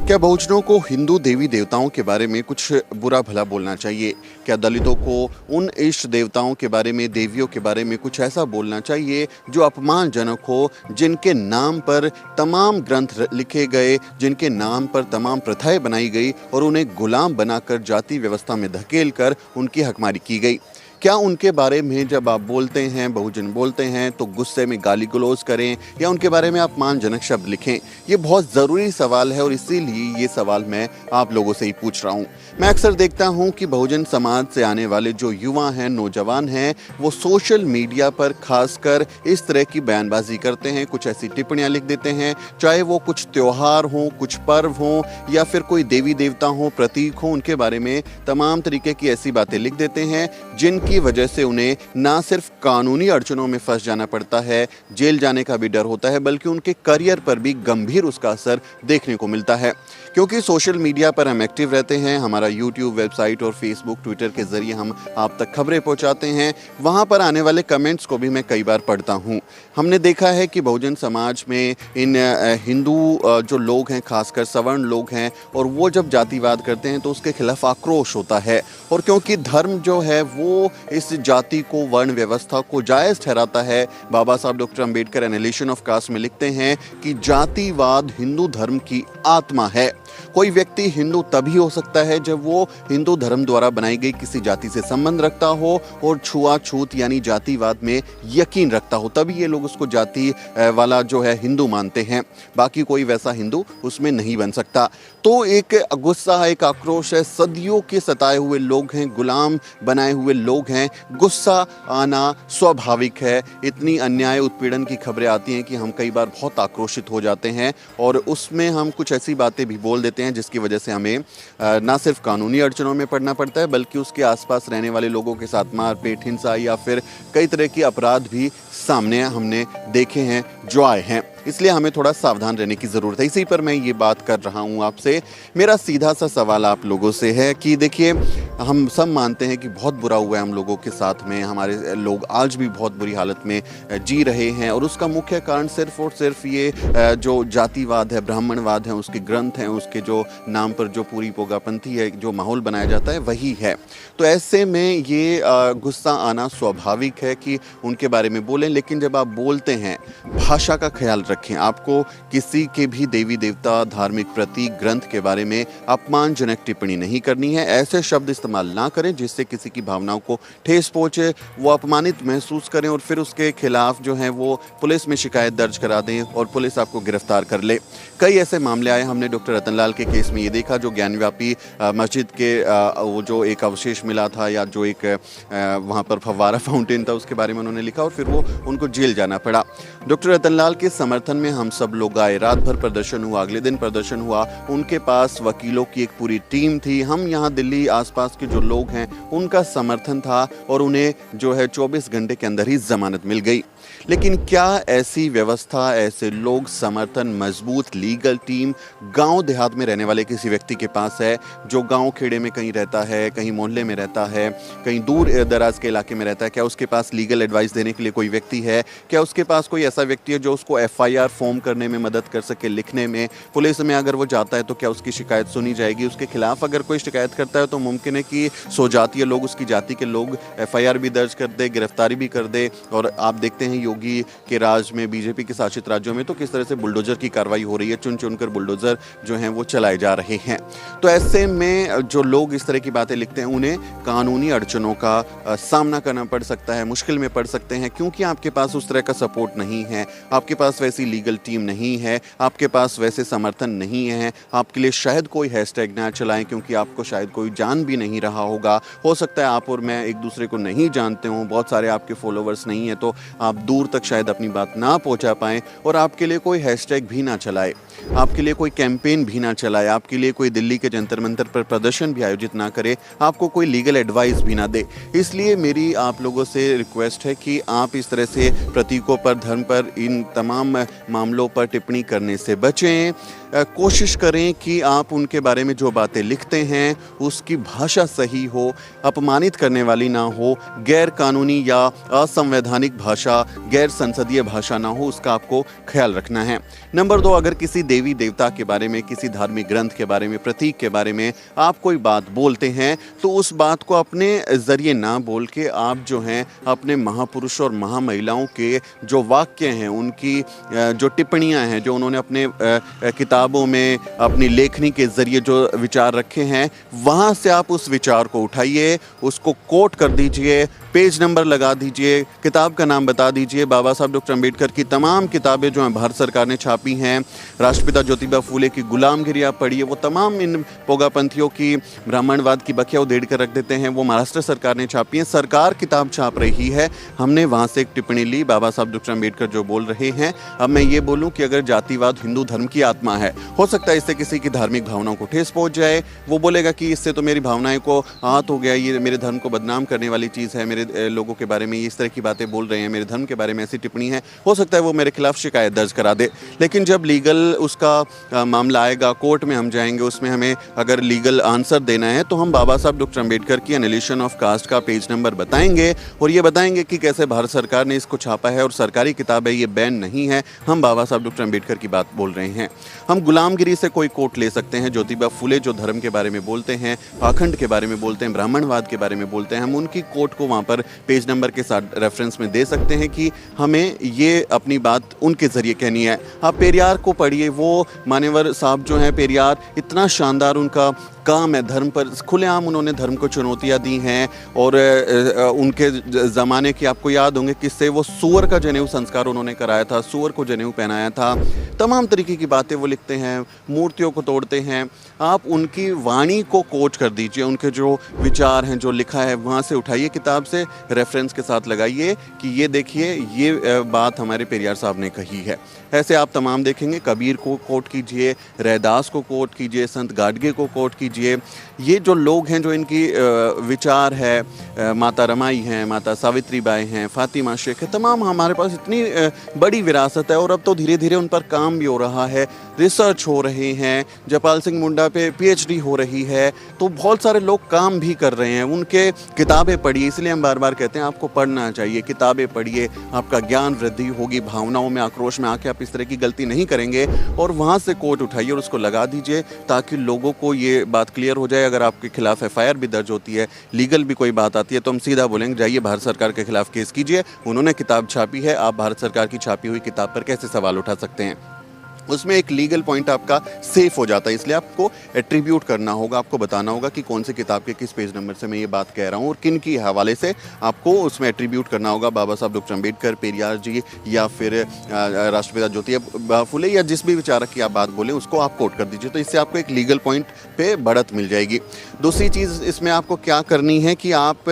क्या बहुजनों को हिंदू देवी देवताओं के बारे में कुछ बुरा भला बोलना चाहिए? क्या दलितों को उन इष्ट देवताओं के बारे में, देवियों के बारे में कुछ ऐसा बोलना चाहिए जो अपमानजनक हो, जिनके नाम पर तमाम ग्रंथ लिखे गए, जिनके नाम पर तमाम प्रथाएं बनाई गई और उन्हें गुलाम बनाकर जाति व्यवस्था में धकेल कर उनकी हकमारी की गई? क्या उनके बारे में जब आप बोलते हैं, बहुजन बोलते हैं, तो गुस्से में गाली गलौज करें या उनके बारे में अपमानजनक शब्द लिखें? ये बहुत ज़रूरी सवाल है और इसीलिए ये सवाल मैं आप लोगों से ही पूछ रहा हूँ। मैं अक्सर देखता हूँ कि बहुजन समाज से आने वाले जो युवा हैं, नौजवान हैं, वो सोशल मीडिया पर खासकर इस तरह की बयानबाजी करते हैं, कुछ ऐसी टिप्पणियाँ लिख देते हैं, चाहे वो कुछ त्यौहार हों, कुछ पर्व हों या फिर कोई देवी देवता हो, प्रतीक हो, उनके बारे में तमाम तरीके की ऐसी बातें लिख देते हैं जिनकी वजह से उन्हें ना सिर्फ कानूनी अड़चनों में फंस जाना पड़ता है, जेल जाने का भी डर होता है, बल्कि उनके करियर पर भी गंभीर उसका असर देखने को मिलता है। क्योंकि सोशल मीडिया पर हम एक्टिव रहते हैं, हमारा यूट्यूब, वेबसाइट और फेसबुक, ट्विटर के जरिए हम आप तक खबरें पहुंचाते हैं। वहां पर आने वाले कमेंट्स को भी मैं कई बार पढ़ता हूं। हमने देखा है कि बहुजन समाज में इन हिंदू जो लोग हैं, खासकर सवर्ण लोग हैं, और वो जब जातिवाद करते हैं तो उसके खिलाफ आक्रोश होता है। और क्योंकि धर्म जो है वो इस जाति को, वर्ण व्यवस्था को जायज़ ठहराता है, Baba Saheb doctor Ambedkar analysis of caste में लिखते हैं कि जातिवाद हिंदू धर्म की आत्मा है। कोई व्यक्ति हिंदू तभी हो सकता है जब वो हिंदू धर्म द्वारा बनाई गई किसी जाति से संबंध रखता हो और छुआछूत यानी जातिवाद में यकीन रखता हो, तभी ये लोग उसको जाति वाला जो है हिंदू मानते हैं। बाकी कोई वैसा हिंदू उसमें नहीं बन सकता। तो एक गुस्सा है, एक आक्रोश है, सदियों के सताए हुए लोग हैं, गुलाम बनाए हुए लोग हैं, गुस्सा आना स्वाभाविक है। इतनी अन्याय, उत्पीड़न की खबरें आती हैं कि हम कई बार बहुत आक्रोशित हो जाते हैं और उसमें हम कुछ ऐसी बातें भी बोल देते हैं जिसकी वजह से हमें ना सिर्फ कानूनी अड़चनों में पड़ना पड़ता है, बल्कि उसके आसपास रहने वाले लोगों के साथ मारपीट, हिंसा या फिर कई तरह की अपराध भी सामने हमने देखे हैं, जो आए हैं। इसलिए हमें थोड़ा सावधान रहने की ज़रूरत है। इसी पर मैं ये बात कर रहा हूँ आपसे। मेरा सीधा सा सवाल आप लोगों से है कि देखिए, हम सब मानते हैं कि बहुत बुरा हुआ है हम लोगों के साथ में, हमारे लोग आज भी बहुत बुरी हालत में जी रहे हैं, और उसका मुख्य कारण सिर्फ और सिर्फ ये जो जातिवाद है, ब्राह्मणवाद है, उसके ग्रंथ हैं, उसके जो नाम पर जो पूरी पोगापंथी है, जो माहौल बनाया जाता है, वही है। तो ऐसे में ये गुस्सा आना स्वाभाविक है कि उनके बारे में बोलें, लेकिन जब आप बोलते हैं, भाषा का ख्याल रखें। आपको किसी के भी देवी देवता, धार्मिक प्रतीक, ग्रंथ के बारे में अपमानजनक टिप्पणी नहीं करनी है। ऐसे शब्द इस्तेमाल ना करें जिससे किसी की भावनाओं को ठेस पहुंचे, वो अपमानित महसूस करें और फिर उसके खिलाफ जो है वो पुलिस में शिकायत दर्ज करा दें और पुलिस आपको गिरफ्तार कर ले। कई ऐसे मामले आए। हमने डॉक्टर रतनलाल के केस में ये देखा, जो ज्ञानव्यापी मस्जिद के वो जो एक अवशेष मिला था, या जो एक वहाँ पर फव्वारा फाउंटेन था, उसके बारे में उन्होंने लिखा और फिर वो उनको जेल जाना पड़ा। डॉक्टर रतनलाल के समर्थन में हम सब लोग आए, रात भर प्रदर्शन हुआ, अगले दिन प्रदर्शन हुआ। उनके पास वकीलों की एक पूरी टीम थी। हम यहाँ दिल्ली आसपास के जो लोग हैं उनका समर्थन था और उन्हें जो है 24 घंटे के अंदर ही जमानत मिल गई। लेकिन क्या ऐसी व्यवस्था, ऐसे लोग, समर्थन, मजबूत लीगल टीम गांव देहात में रहने वाले किसी व्यक्ति के पास है, जो गांव खेड़े में कहीं रहता है, कहीं मोहल्ले में रहता है, कहीं दूर दराज के इलाके में रहता है? क्या उसके पास लीगल एडवाइस देने के लिए कोई व्यक्ति है? क्या उसके पास कोई ऐसा व्यक्ति है जो उसको FIR फॉर्म करने में मदद कर सके, लिखने में? पुलिस में अगर वो जाता है तो क्या उसकी शिकायत सुनी जाएगी? उसके खिलाफ अगर कोई शिकायत करता है तो मुमकिन है कि स्वजातीय लोग, उसकी जाति के लोग FIR भी दर्ज कर दे, गिरफ्तारी भी कर दे। और आप देखते हैं योगी के राज में, बीजेपी के शासित राज्यों में तो किस तरह से बुलडोजर की कार्रवाई हो रही है, चुन चुनकर बुलडोजर जो हैं वो चलाए जा रहे हैं। तो ऐसे में जो लोग इस तरह की बातें लिखते हैं, उन्हें कानूनी अड़चनों का सामना करना पड़ सकता है, मुश्किल में पड़ सकते हैं, क्योंकि आपके पास उस तरह का सपोर्ट नहीं है, आपके पास वैसी लीगल टीम नहीं है, आपके पास वैसे समर्थन नहीं है। आपके लिए शायद कोई हैशटैग ना चलाएं, क्योंकि आपको शायद कोई जान भी नहीं रहा होगा। हो सकता है आप और मैं एक दूसरे को नहीं जानते हों, बहुत सारे आपके फॉलोवर्स नहीं हैं, तो आप दूर तक शायद अपनी बात ना पहुंचा पाएं, और आपके लिए कोई हैशटैग भी ना चलाए, आपके लिए कोई कैंपेन भी ना चलाए, आपके लिए कोई दिल्ली के जंतर मंतर पर प्रदर्शन भी आयोजित ना करे, आपको कोई लीगल एडवाइस भी ना दे। इसलिए मेरी आप लोगों से रिक्वेस्ट है कि आप इस तरह से प्रतीकों पर, धर्म पर, इन तमाम मामलों पर टिप्पणी करने से बचें। कोशिश करें कि आप उनके बारे में जो बातें लिखते हैं उसकी भाषा सही हो, अपमानित करने वाली ना हो, गैर कानूनी या असंवैधानिक भाषा, गैर संसदीय भाषा ना हो, उसका आपको ख्याल रखना है। नंबर 2, अगर किसी देवी देवता के बारे में, किसी धार्मिक ग्रंथ के बारे में, प्रतीक के बारे में आप कोई बात बोलते हैं तो उस बात को अपने ज़रिए ना बोल के आप जो हैं अपने महापुरुष और महामहिलाओं के जो वाक्य हैं, उनकी जो टिप्पणियां हैं, जो उन्होंने अपने किताबों में अपनी लेखनी के ज़रिए जो विचार रखे हैं, वहाँ से आप उस विचार को उठाइए, उसको कोट कर दीजिए, पेज नंबर लगा दीजिए, किताब का नाम बता दीजिए। बाबा साहब डॉक्टर अम्बेडकर की तमाम किताबें जो हैं भारत सरकार ने छापी हैं, राष्ट्रपिता ज्योतिबा फूले की गुलामगिरी आप पढ़िए, वो तमाम इन पोगापंथियों की ब्राह्मणवाद की बखिया उधेड़ कर रख देते हैं, वो महाराष्ट्र सरकार ने छापी है। सरकार किताब छाप रही है, हमने वहाँ से एक टिप्पणी ली, बाबा साहब डॉक्टर अम्बेडकर जो बोल रहे हैं। अब मैं ये बोलूँ कि अगर जातिवाद हिंदू धर्म की आत्मा है, हो सकता है इससे किसी की धार्मिक भावनाओं को ठेस पहुँच जाए, वो बोलेगा कि इससे तो मेरी भावनाएं को आहत हो गया, ये मेरे धर्म को बदनाम करने वाली चीज़ है, मेरे लोगों के बारे में ये इस तरह की बातें बोल रहे हैं, मेरे धर्म के बारे में ऐसी टिप्पणी है, हो सकता है वो मेरे खिलाफ शिकायत दर्ज करा दे। लेकिन जब लीगल उसका मामला आएगा, कोर्ट में हम जाएंगे, उसमें हमें अगर लीगल आंसर देना है तो हम बाबा साहब डॉक्टर अम्बेडकर की एनिलिशन ऑफ कास्ट का पेज नंबर बताएंगे और ये बताएंगे कि कैसे भारत सरकार ने इसको छापा है और सरकारी किताब है, ये बैन नहीं है, हम बाबा साहब डॉक्टर अम्बेडकर की बात बोल रहे हैं। हम गुलामगिरी से कोई कोट ले सकते हैं, ज्योतिबा फूले जो धर्म के बारे में बोलते हैं, पाखंड के बारे में बोलते हैं, ब्राह्मणवाद के बारे में बोलते हैं, हम उनकी कोट को वहाँ पर पेज नंबर के साथ रेफरेंस में दे सकते हैं कि हमें ये अपनी बात उनके ज़रिए कहनी है। आप पेरियार को पढ़िए, वो मान्यवर साहब जो हैं पेरियार, इतना शानदार उनका काम है, धर्म पर खुलेआम उन्होंने धर्म को चुनौतियाँ दी हैं और उनके ज़माने की आपको याद होंगे किससे, वो सूअर का जनेऊ संस्कार उन्होंने कराया था, सूअर को जनेऊ पहनाया था, तमाम तरीके की बातें वो लिखते हैं, मूर्तियों को तोड़ते हैं। आप उनकी वाणी को कोट कर दीजिए, उनके जो विचार हैं, जो लिखा है वहाँ से उठाइए, किताब से रेफरेंस के साथ लगाइए कि ये देखिए ये बात हमारे पेरियार साहब ने कही है। ऐसे आप तमाम देखेंगे, कबीर को कोट कीजिए, रैदास को कोट कीजिए, संत गाडगे को कोट कीजिए। ये जो लोग हैं, जो इनकी विचार है, माता रमाई हैं, माता सावित्री बाई हैं, फातिमा शेख है, तमाम हमारे पास इतनी बड़ी विरासत है और अब तो धीरे धीरे उन पर काम भी हो रहा है, रिसर्च हो रहे हैं, जयपाल सिंह मुंडा पे PhD हो रही है, तो बहुत सारे लोग काम भी कर रहे हैं। उनके किताबें पढ़िए, इसलिए हम बार बार कहते हैं आपको पढ़ना चाहिए, किताबें पढ़िए, आपका ज्ञान वृद्धि होगी, भावनाओं में आक्रोश में आके आप इस तरह की गलती नहीं करेंगे और वहाँ से कोट उठाइए और उसको लगा दीजिए ताकि लोगों को ये बात क्लियर हो जाए। अगर आपके खिलाफ FIR भी दर्ज होती है, लीगल भी कोई बात आती है, तो हम सीधा बोलेंगे जाइए भारत सरकार के खिलाफ केस कीजिए, उन्होंने किताब छापी है, आप भारत सरकार की छापी हुई किताब पर कैसे सवाल उठा सकते हैं। उसमें एक लीगल पॉइंट आपका सेफ हो जाता है, इसलिए आपको एट्रीब्यूट करना होगा, आपको बताना होगा कि कौन सी किताब के किस पेज नंबर से मैं ये बात कह रहा हूँ और किन की हवाले से आपको उसमें एट्रीब्यूट करना होगा। बाबा साहब डॉक्टर अम्बेडकर, पेरियार जी या फिर राष्ट्रपिता ज्योतिबा फूले या जिस भी विचारक की आप बात बोलें उसको आप कोट कर दीजिए, तो इससे आपको एक लीगल पॉइंट पे बढ़त मिल जाएगी। दूसरी चीज़ इसमें आपको क्या करनी है कि आप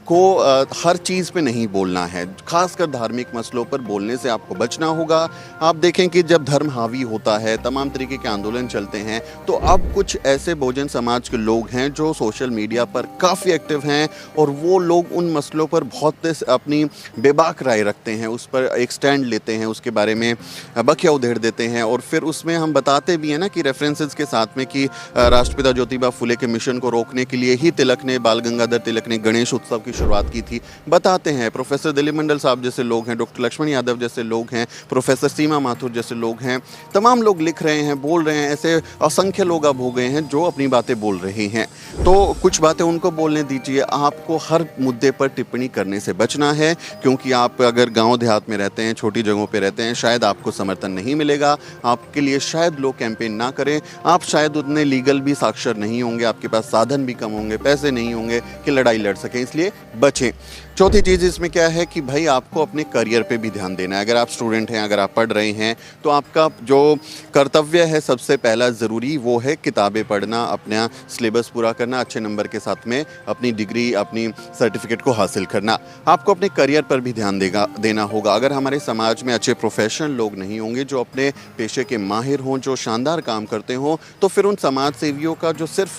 को हर चीज़ पे नहीं बोलना है, खासकर धार्मिक मसलों पर बोलने से आपको बचना होगा। आप देखें कि जब धर्म हावी होता है, तमाम तरीके के आंदोलन चलते हैं, तो अब कुछ ऐसे बहुजन समाज के लोग हैं जो सोशल मीडिया पर काफ़ी एक्टिव हैं और वो लोग उन मसलों पर बहुत अपनी बेबाक राय रखते हैं, उस पर एक स्टैंड लेते हैं, उसके बारे में बखिया उधेड़ देते हैं और फिर उसमें हम बताते भी हैं ना कि रेफरेंसेस के साथ में कि राष्ट्रपिता ज्योतिबा फूले के मिशन को रोकने के लिए ही तिलक ने, बाल गंगाधर तिलक ने गणेश उत्सव की शुरुआत की थी, बताते हैं। प्रोफेसर दिलीप मंडल साहब जैसे लोग हैं, डॉक्टर लक्ष्मण यादव जैसे लोग हैं, प्रोफेसर सीमा माथुर जैसे लोग हैं, तमाम लोग लिख रहे हैं, बोल रहे हैं, ऐसे असंख्य लोग अब हो गए हैं जो अपनी बातें बोल रहे हैं। तो कुछ बातें उनको बोलने दीजिए, आपको हर मुद्दे पर टिप्पणी करने से बचना है, क्योंकि आप अगर गांव देहात में रहते हैं, छोटी जगहों पे रहते हैं, शायद आपको समर्थन नहीं मिलेगा, आपके लिए शायद लोग कैंपेन ना करें, आप शायद उतने लीगल भी साक्षर नहीं होंगे, आपके पास साधन भी कम होंगे, पैसे नहीं होंगे कि लड़ाई लड़ सकें, इसलिए बचें। चौथी चीज़ इसमें क्या है कि भाई आपको अपने करियर पे भी ध्यान देना है। अगर आप स्टूडेंट हैं, अगर आप पढ़ रहे हैं, तो आपका जो कर्तव्य है सबसे पहला ज़रूरी वो है किताबें पढ़ना, अपना सिलेबस पूरा करना, अच्छे नंबर के साथ में अपनी डिग्री, अपनी सर्टिफिकेट को हासिल करना। आपको अपने करियर पर भी ध्यान देना होगा। अगर हमारे समाज में अच्छे प्रोफेशनल लोग नहीं होंगे जो अपने पेशे के माहिर हों, जो शानदार काम करते हों, तो फिर उन समाज सेवियों का जो सिर्फ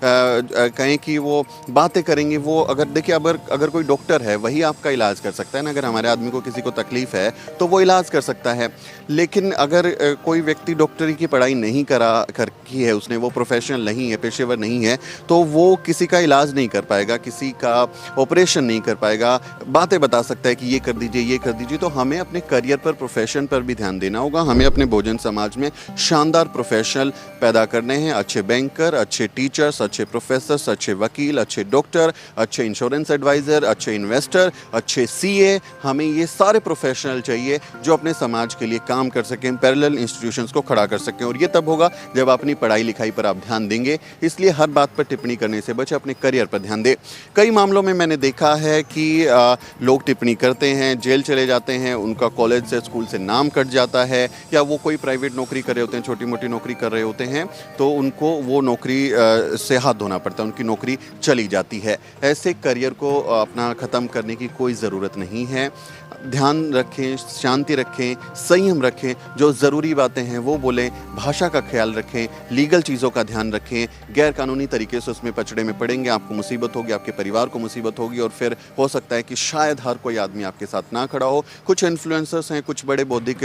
कहें कि वो बातें करेंगे, वो अगर देखिए अगर कोई डॉक्टर है वही आपका इलाज कर सकता है ना, अगर हमारे आदमी को किसी को तकलीफ है तो वो इलाज कर सकता है, लेकिन अगर कोई व्यक्ति डॉक्टरी की पढ़ाई नहीं कर की है, उसने वो प्रोफेशनल नहीं है, पेशेवर नहीं है, तो वो किसी का इलाज नहीं कर पाएगा, किसी का ऑपरेशन नहीं कर पाएगा, बातें बता सकता है कि ये कर दीजिए, ये कर दीजिए। तो हमें अपने करियर पर, प्रोफेशन पर भी ध्यान देना होगा। हमें अपने बहुजन समाज में शानदार प्रोफेशनल पैदा करने हैं, अच्छे बैंकर, अच्छे टीचर्स, अच्छे प्रोफेसर्स, अच्छे वकील, अच्छे डॉक्टर, अच्छे इंश्योरेंस एडवाइज़र, अच्छे इन्वेस्टर, अच्छे सीए। हमें ये सारे प्रोफेशनल चाहिए जो अपने समाज के लिए काम कर सकें, पैरेलल इंस्टीट्यूशंस को खड़ा कर सकें। और ये तब होगा जब अपनी पढ़ाई लिखाई पर आप ध्यान देंगे। इसलिए हर बात पर टिप्पणी करने से बचे, अपने करियर पर ध्यान दें। कई मामलों में मैंने देखा है कि लोग टिप्पणी करते हैं, जेल चले जाते हैं, उनका कॉलेज से, स्कूल से नाम कट जाता है, या वो कोई प्राइवेट नौकरी कर रहे होते हैं, छोटी मोटी नौकरी कर रहे होते हैं, तो उनको वो नौकरी से हाथ धोना पड़ता है, उनकी नौकरी चली जाती है। ऐसे करियर को अपना ख़त्म करने की कोई ज़रूरत नहीं है। ध्यान रखें, शांति रखें, संयम रखें, जो ज़रूरी बातें हैं वो बोलें, भाषा का ख्याल रखें, लीगल चीज़ों का ध्यान रखें। गैर कानूनी तरीके से उसमें पचड़े में पड़ेंगे, आपको मुसीबत होगी, आपके परिवार को मुसीबत होगी, और फिर हो सकता है कि शायद हर कोई आदमी आपके साथ ना खड़ा हो। कुछ इन्फ्लुएंसर्स हैं, कुछ बड़े बौद्धिक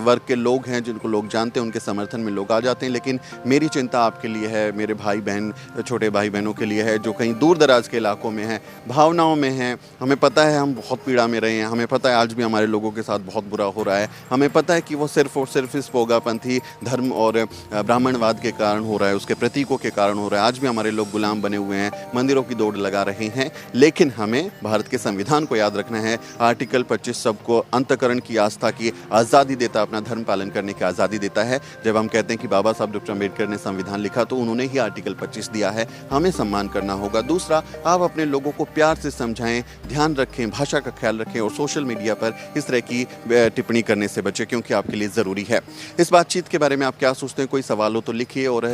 वर्ग के लोग हैं जिनको लोग जानते हैं, उनके समर्थन में लोग आ जाते हैं। लेकिन मेरी चिंता आपके लिए है, मेरे भाई बहन, छोटे भाई बहनों के लिए है, जो कहीं दूर दराज के इलाकों में हैं, भावनाओं में हैं। हमें पता है हम बहुत पीड़ा में रहे हैं, हमें पता है आज भी हमारे लोगों के साथ बहुत बुरा हो रहा है, हमें पता है कि वो सिर्फ और सिर्फ इस पोगापंथी धर्म और ब्राह्मणवाद के कारण हो रहा है, उसके प्रतीकों के कारण हो रहा है। आज भी हमारे लोग गुलाम बने हुए हैं, मंदिरों की दौड़ लगा रहे हैं। लेकिन हमें भारत के संविधान को याद रखना है। आर्टिकल 25 सबको अंतःकरण की, आस्था की आज़ादी देता, अपना धर्म पालन करने की आज़ादी देता है। जब हम कहते हैं कि बाबा साहब डॉक्टर अम्बेडकर ने संविधान लिखा, तो उन्होंने ही आर्टिकल 25 दिया है, हमें सम्मान करना होगा। दूसरा, आप अपने लोगों को प्यार से समझाएं, ध्यान रखें, भाषा का ख्याल रखें, और सोशल मीडिया पर इस तरह की टिप्पणी करने से बचें, क्योंकि आपके लिए ज़रूरी है। इस बातचीत के बारे में आप क्या सोचते हैं? कोई सवाल हो तो लिखिए, और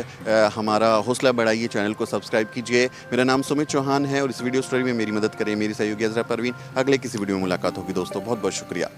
हमारा हौसला बढ़ाइए, चैनल को सब्सक्राइब कीजिए। मेरा नाम सुमित चौहान है, और इस वीडियो स्टोरी में मेरी मदद करें मेरी सहयोगी अजरा परवीन। अगले किसी वीडियो में मुलाकात होगी दोस्तों। बहुत बहुत शुक्रिया।